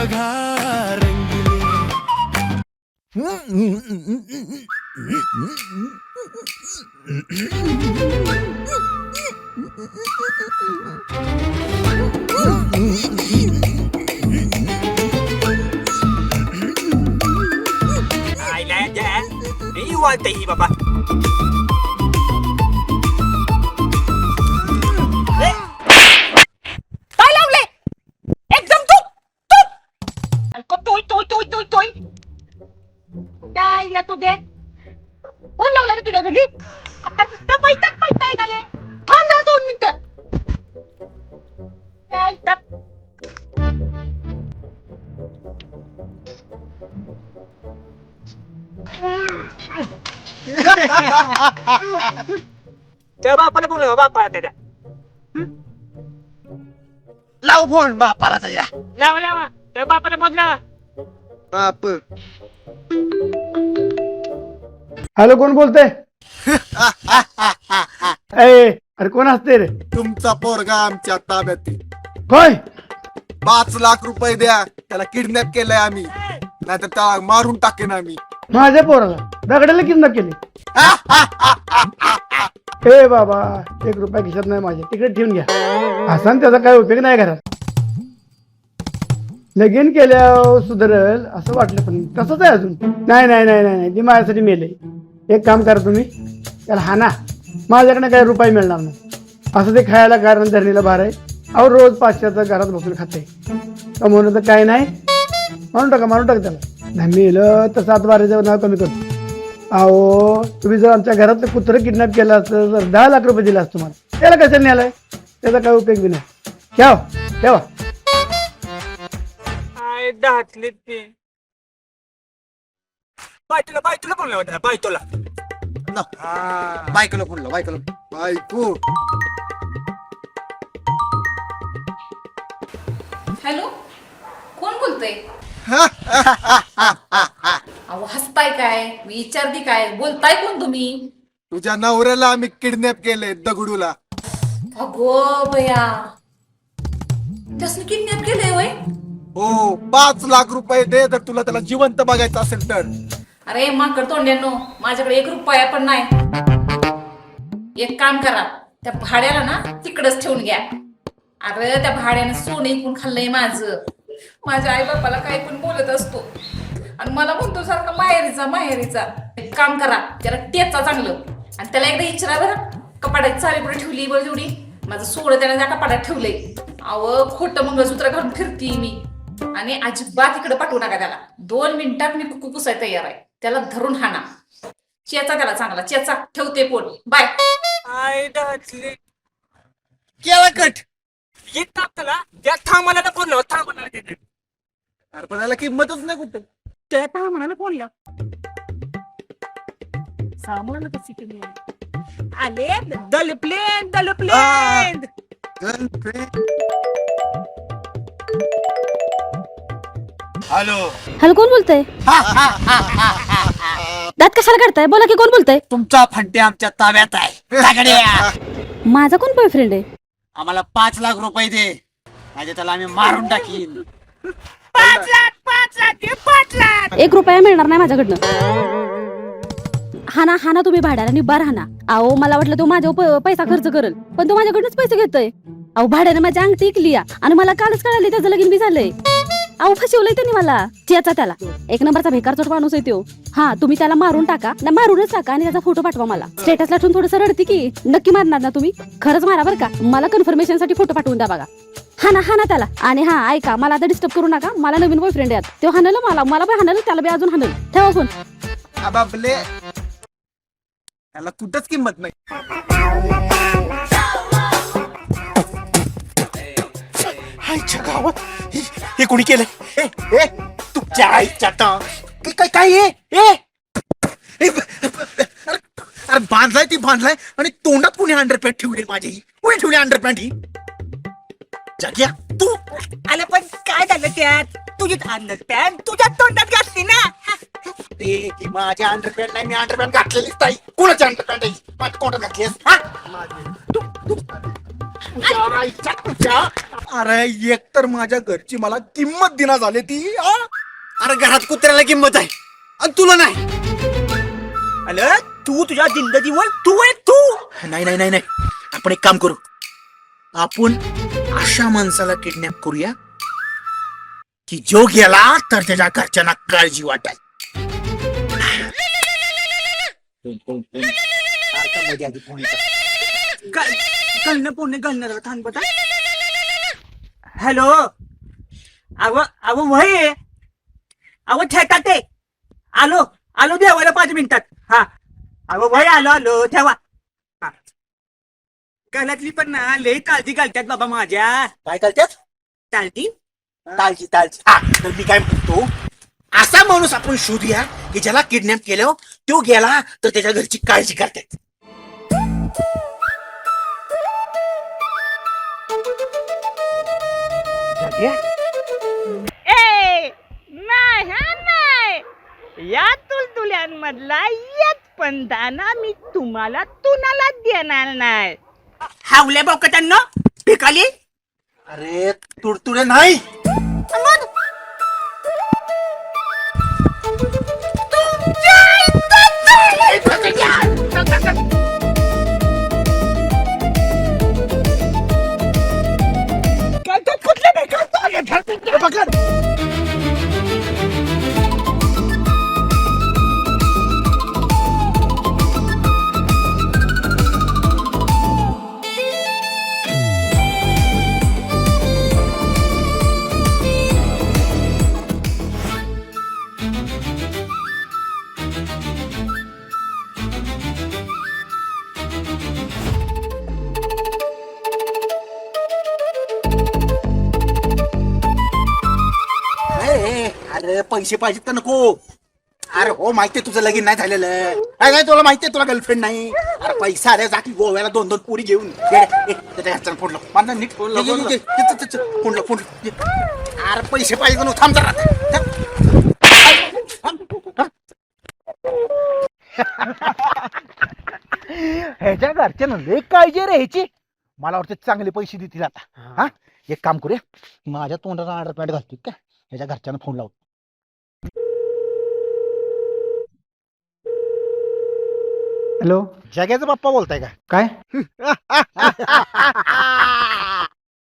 बघा रंगले. वाटतंय बाबा. काय लावले एकदम तू तू काय तू दे कोण लावला रे तुझ्या घरी आता नुसतं पैताय झाले. थांब ना 2 मिनिटं. काय तर त्या बापाला बोलव बापा त्याच्या. लाव फोन बापाला त्याच्या. लावा त्या बापाला बोलला. बाप हॅलो, कोण बोलतंय? अरे कोण असते रे? तुमचा पोरगा आमच्या ताब्यात आहे. होय, 5 लाख रुपये द्या, त्याला किडनॅप केलंय आम्ही, नाहीतर त्याला मारून टाकेन आम्ही. माझ्या पोराला दगडाला किडनॅप केले. हे बाबा, 1 रुपया खिशात नाही माझ्या, तिकडे ठेवून घ्या. असा त्याचा काय उपयोग नाही घरात. लगीन केल्यावर सुधरल असं वाटलं, पण तसंच आहे अजून. नाही नाही नाही नाही, ती माझ्यासाठी मेले. एक काम करा तुम्ही, त्याला हाना. माझ्याकडे काही रुपये मिळणार नाही. असं ते खायला कारण धरणीला भार आहे. अहो रोज 500चं घरात बसून खाते. कमवणं तर काय नाही. मारून टाका त्याला. नाही मेलं तर 7 बाराचं नाव कमी करतो. अहो तुम्ही जर आमच्या घरातलं कुत्रं किडनॅप केलं असतं तर 10 लाख रुपये दिले असतं तुम्हाला. त्याला कशाला न्यायलाय? त्याचा काय उपयोग बी नाही. ठेवा. दातले ते बायतुला बोलला होता. बायतुला बायकोला फोन लाव, बायको. हॅलो, कोण बोलतय? अहो हसताय काय? मी विचारते काय? बोलताय कोण तुम्ही? तुझ्या नवऱ्याला आम्ही किडनॅप केलंय दगडूला. अगो बया, त्यासनी किडनॅप केलंय वय? हो, 5 लाख रुपये दे जर तुला त्याला जिवंत बघायचं असेल तर. अरे माकड तोंड्यांनो, माझ्याकडे 1 रुपया पण नाही. एक काम करा, त्या भाड्याला ना तिकडच ठेवून घ्या. अरे त्या भाड्यानं सोनं इकून खाल्लंय माझं. माझ्या आई बापाला काही पण बोलत असतो आणि मला म्हणतो सारखं माहेरीचा. एक काम करा, त्याला टेचा चांगलं आणि त्याला एकदा विचारा बरं, कपाडात चावी पुढे ठेवली बरं जेवढी. माझं सोडं त्याने त्या कपाडात ठेवलंय. अहो खोटं मंगळसूत्र घालून फिरती मी आणि अजिबात इकडे पाठवू नका त्याला. 2 मिनिटात मी कुकू कुसाय तयार आहे. त्याला धरून हाना. चेचा त्याला चांगला चेचा. ठेवते फोन. बाय. आय दातले केला कट. येत टाकला त्या थांबाला फोन लाव. थांबाला अरे पण याला किंमतच नाही कुठं. त्या म्हणाला फोन लाव. सामान कशी केली आले दलप्लेन. हॅलो, कोण बोलतंय? दात कशाला काढताय? बोला की, कोण बोलतंय? तुमचा फंटे आमच्या ताब्यात आहे. माझा कोण बॉयफ्रेंड आहे? आम्हाला 5 लाख रुपये दे, म्हणजे त्याला आम्ही मारून टाकीन. 5 लाख 1 रुपया मिळणार नाही माझ्याकडनं. हाना तुम्ही भाड्याला निबार हाना. अहो मला वाटलं तो माझ्यावर पैसा खर्च करेल, पण तो माझ्याकडनंच पैसे घेतोय. अहो भाड्याने माझी अंगठी ऐकली आणि मला कालच कळाली त्याचं लगीन बी झालंय. अहो फसवलंय त्यांनी मला. चेचा त्याला. 1 नंबरचा बेकार चोट माणूस आहे तो. हा, तुम्ही त्याला मारून टाका ना, मारूनच टाका आणि त्याचा फोटो पाठवा मला. स्टेटसला ठेवून थोडंसं रडते की. नक्की मारणार ना तुम्ही? खरंच मारा बरं का. मला कन्फर्मेशन साठी फोटो पाठवून द्या बघा. हाना त्याला. आणि हा ऐका, मला आता डिस्टर्ब करू नका. मला नवीन बॉयफ्रेंड आहे. तो हाणलं मला पण हाणलं, त्याला बी अजून हाणलं. ठेवा फोन. आबाबले, याला कुठंच किंमत नाही. आईच्या गावात हे कोणी केलं? तुमच्या आईच्या काय अरे बांधलाय आणि तोंडात कोणी अंडरपॅन्ट ठेवली माझी? कोणी ठेवली अंडरपॅन्ट ही? जाग्या तू आलं पण काय झालं त्यात? तुझी अंडरपॅन्ट तुझ्या तोंडात घातली ना. ते की माझ्या अंडरपॅन्ट नाही, मी अंडरपॅन्ट घातलेलीच नाही. कोणाची अंडरपॅन्ट आहे माझ्या तोंडात घातलीस? अरे एक तर माझ्या घरची मला किंमत दिना झाली ती हा? अरे घरात कुत्र्याला किंमत आहे आणि तुला नाही. अरे तू तुझ्या जिंदगीवर तू आहे तू. नाही नाही नाही नाही आपण एक काम करू. आपण अशा माणसाला किडनॅप करूया की जो गेला तर त्याच्या घरच्यांना काळजी वाटेल. हॅलो अव वय अव ठेका ते आलो आलो देवाला 5 मिनिटात. हा अव वय आलो ठेवा. गळ्यातली पण ना लई काळजी घालतात बाबा माझ्या. काय करतात? चालती तालची तालची. हा तर मी काय म्हणतो असा माणूस आपण शोधूया की ज्याला किडनॅप केलं तो गेला तर त्याच्या घरची काळजी करतात. नाही या तुलतुल्यांमधला एक पण दाना मी तुम्हाला तुनाला देणार नाही. हावल्या बोकटांना भिकाली. अरे तुडतुडे नाही. अरे पैसे पाहिजेत का नको? अरे हो माहितीये तुझं लगीन नाही झालेलं. अरे नाही तुला माहितीये तुला गर्लफ्रेंड नाही. अरे पैसा आले जाती गोव्याला 2-2 पुरी घेऊन त्याच्या घरच्यांना फोडलं. माझा नीट फोडलं. अरे पैसे पाहिजे नको. थांब जरा. ह्याच्या घरच्यांना लय काळजी रे ह्याची. मला वाटतं चांगले पैसे देतील आता. हा एक काम करूया माझ्या तोंडाला अंडरपॅन्ट घालतोय का ह्याच्या घरच्यांना फोन लावतो. हॅलो जग्याचा बाप्पा बोलताय का? काय?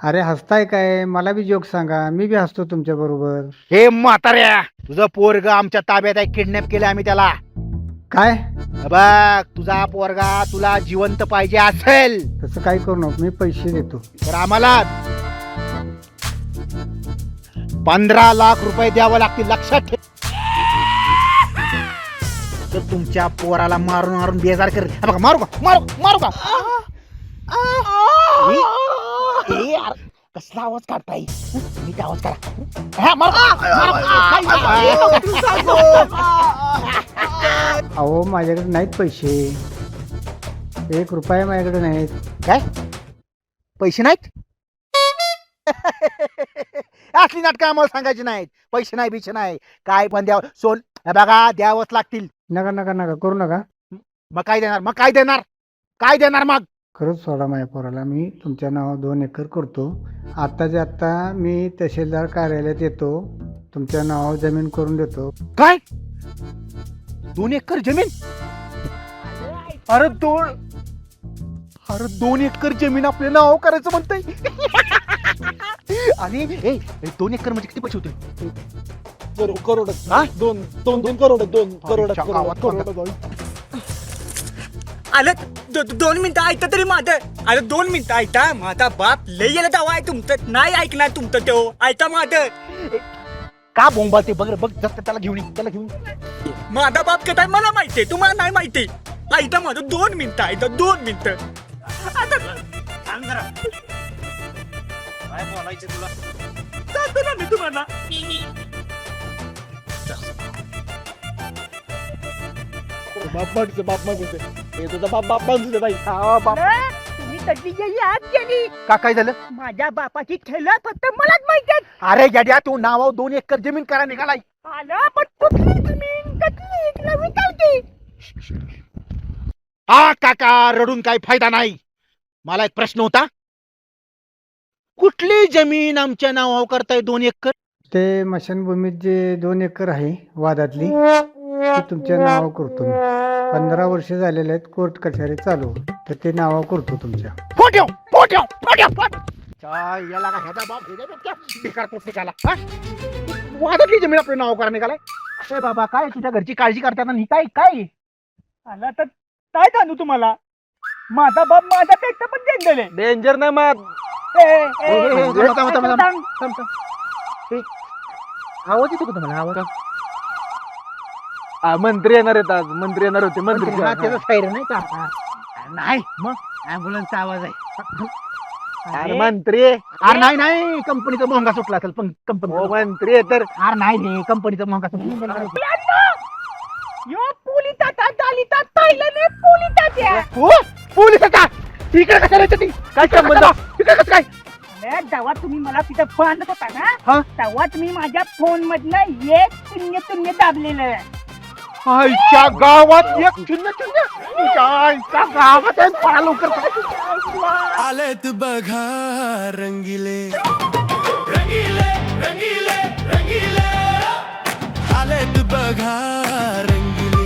अरे हसताय काय? मला बी जोक सांगा, मी बी हसतो तुमच्या बरोबर. हे म्हाताऱ्या तुझं पोरग आमच्या ताब्यात आहे. किडनॅप केलं आम्ही त्याला. काय? बघ तुझा पोरगा तुला जिवंत पाहिजे असेल तसं काय करू नको, मी पैसे देतो. तर आम्हाला 15 लाख रुपये द्यावं लागतील. लक्षात ठेव. तर तुमच्या पोराला मारून मारून बेजार कर. हे बघा मारू का मारू का? ए यार कसला आवाज काढताय? नीट आवाज करा. हा मारू अहो माझ्याकडे नाहीत पैसे. 1 रुपया माझ्याकडे नाहीत. काय पैसे नाहीत? असली नाटकं आम्हाला सांगायची नाहीत. पैसे नाही बिशे नाही काय पण द्यावं. सोन हे बघा द्यावंच लागतील. नका नका नका करू नका. मग काय देणार मग? खरंच सोडा माझ्या पोराला. मी तुमच्या नावावर 2 एकर करतो. आत्ताच्या आत्ता मी तहसीलदार कार्यालयात येतो. तुमच्या नावावर जमीन करून देतो. काय 2 एकर जमीन? अरे 2 एकर जमीन आपल्या नाव करायचं म्हणताय? आणि 2 एकर म्हणजे किती पैसे होते? करोड. हा? 2 करोड. आलं 2 मिनिटं ऐकता तरी माझं. अरे 2 मिनिटं ऐका. माझा बाप लय याला दावा आहे तुमचं. नाही ऐकणार तुमचं तो. ऐका माझं. का बोंबा ते बघ जस्ट त्याला घेऊन माझा बाप कसा आहे मला माहितीये. तुम्हाला नाही माहिती. ऐका माझं 2 मिनिटं ऐका. 2 मिनिटं. आता थांब जरा. काय बोलायचं तुला? सांगतो ना मी तुम्हाला. बाप मागते. हे तुझा बाप मागते बाई. तुम्ही कधी गेली आत गेली. का काय झालं? माझ्या बापाची ठेला फक्त मलाच माहिती. अरे गड्या तू नावावर 2 एकर जमीन करा निघालाय. आला पण कुठली जमीन कधी इकडे विकायची. हा काका रडून काही फायदा नाही. मला एक प्रश्न होता. कुठली जमीन आमच्या नावावर करताय 2 एकर? ते मशानभूमीत जे 2 एकर आहे वादातली ती तुमच्या नावावर करतो मी. 15 वर्ष झालेले आहेत कोर्ट कचेरी चालू, तर ते नावावर करतो तुमच्या. याला का ह्याचा बाप बेकार पोट निघाला, हा? वादातली जमीन आपल्या नाव करा निघालाय. अरे बाबा काय तुझ्या घरची काळजी करताना ही काय काय आला तर काय सांगू तुम्हाला, माझा बाप माझ्यापेक्षा पण डेंजर डेंजर नाही मग आवाज येतो का तुम्हाला? आवाज मंत्री येणार आहेत आज, मंत्री येणार होते मंत्री हा, त्याचा सायरन नाही का? नाही मग ऍम्ब्युलन्सचा आवाज आहे. अरे मंत्री अरे नाही कंपनीचा मोहंगा सुटला असेल पण कंपनी मंत्री आहे तर अरे नाही रे कंपनीचा मोहंगा सुटला. यो पोलिसाचा चालिता पाहिलं नाही पोलिसाच्या. पोलीस आता तिकडे कशाला येते ती? काय संबंध तिकडे कसं काय? अरे जेव्हा तुम्ही मला तिथं बांधत होता हा? ना, तेव्हा तुम्ही माझ्या फोन मधनं 1-0-0 दाबलेलं. आईच्या गावात 1-0-0 तुझ्या आईच्या गावात आहे, पळा लवकर पळा. आलेत बघा रंगिले आलेत बघा रंगिले